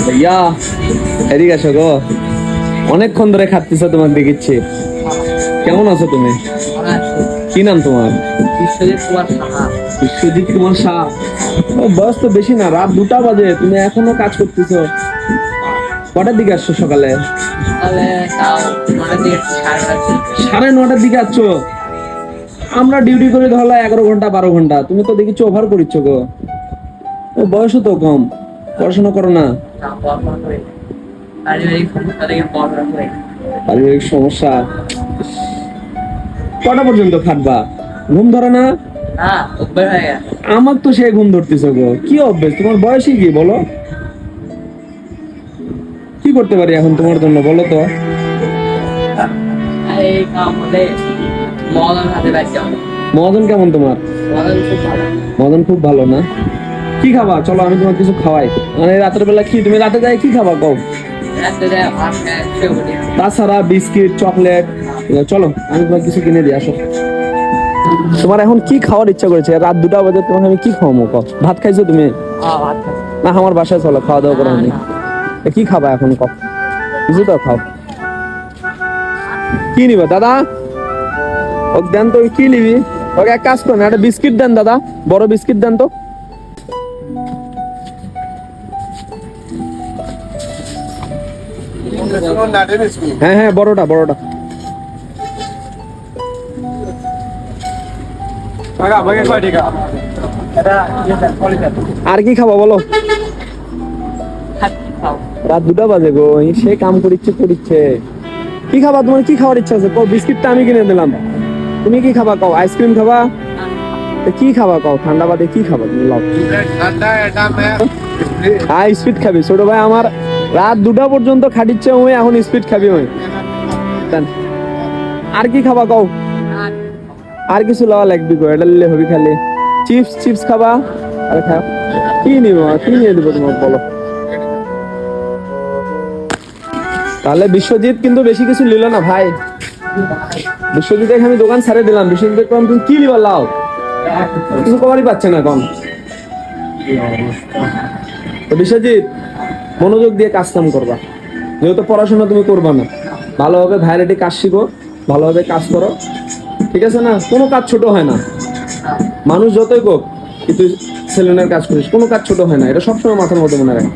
ভাইয়া এদিকে আসো গো, অনেকক্ষণ ধরে খাচ্ছিস তোমার দেখিচ্ছি। কেমন আছো তুমি? কি নাম তোমার? বিশ্বজিৎ কুমার সাহা। ও, বয়স তো বেশি না, রাত 2টা বাজে, তুমি এখনো কাজ করতেছো। কটার দিকে আসছো সকালে? 9:30 দিকে আসছো? আমরা ডিউটি করে ধরলা 11 ঘন্টা 12 ঘন্টা, তুমি তো দেখিচ্ছ ওভার করিচ্ছ গো। ও, বয়সও তো কম, পড়াশোনা করো না? পারিবারিক সমস্যা। কটা পর্যন্ত খাটবা? ঘুম ধরে না? আমার তো সে ঘুম ধরতেছে গো। কি অভ্যেস তোমার? বয়সই কি বলো? কি করতে পারি এখন তোমার জন্য বলো তো? মদন কেমন তোমার? মদন খুব ভালো না? কি খাবা চলো, আমি তোমার কিছু খাওয়াই। মানে রাতের বেলা কি তুমি রাতে যাই কি খাবা কও? তাছাড়া বিস্কিট চকলেট, চলো আমি তোমার কিছু কিনে দিই, আসো। তোমার এখন কি খাওয়ার ইচ্ছা করেছে? রাত 2টা বাজে, তোমাকে আমি কি খাওয়াবো কও? ভাত খাইছো তুমি? না, আমার বাসায় চলো, খাওয়া দাওয়া করে আমি। কি খাবা এখন কও? কিছু তো খাও। কি নিবা দাদা? ও দেন তো, কি নিবি? ওকে এক কাজ করুন, একটা বিস্কিট দেন দাদা, বড় বিস্কিট দেন তো। হ্যাঁ হ্যাঁ, বড়টা বড়টা। আর কি খাবো বলো? রাত 2টা বাজে গো, সে কাম করিচ্ছে। কি খাবা? তোমার কি খাওয়ার ইচ্ছা আছে কও? বিস্কিটটা আমি কিনে দিলাম। তুমি কি খাবা কও? আইসক্রিম খাবা? কি খাবা কও? ঠান্ডা বাদে কি খাবা তুমি? লাও। হ্যাঁ, স্পিড খাবি ছোট ভাই আমার। রাত 2টা পর্যন্ত খাটিচ্ছে ওই, এখন স্পিড খাবি ওই। আর কি খাবা কও? আর কিছু লওয়া লাগবে গো, এটা নিলে হবি খালি। চিপস খাবা? আরে খাও। কি নিব? কি নিয়ে দেবো তোমার বলো? তাহলে বিশ্বজিৎ কিন্তু বেশি কিছু নিল না ভাই। বিশ্বজিৎ আমি দোকান ছেড়ে দিলাম। বিশ্বজিৎ কম তুমি কি নিবা লাও? কিছু কমারই পাচ্ছে না কম। তো বিশ্বজিৎ, মনোযোগ দিয়ে কাজ কাম করবা। যেহেতু পড়াশোনা তুমি করবা না, ভালোভাবে ভাইরাটি কাজ শিখো, ভালোভাবে কাজ করো, ঠিক আছে না? কোনো কাজ ছোট হয় না, মানুষ যতই হোক, কিন্তু সেলুনের কাজ করিস, কোনো কাজ ছোট হয় না, এটা সবসময় মাথার মধ্যে মনে রাখবে।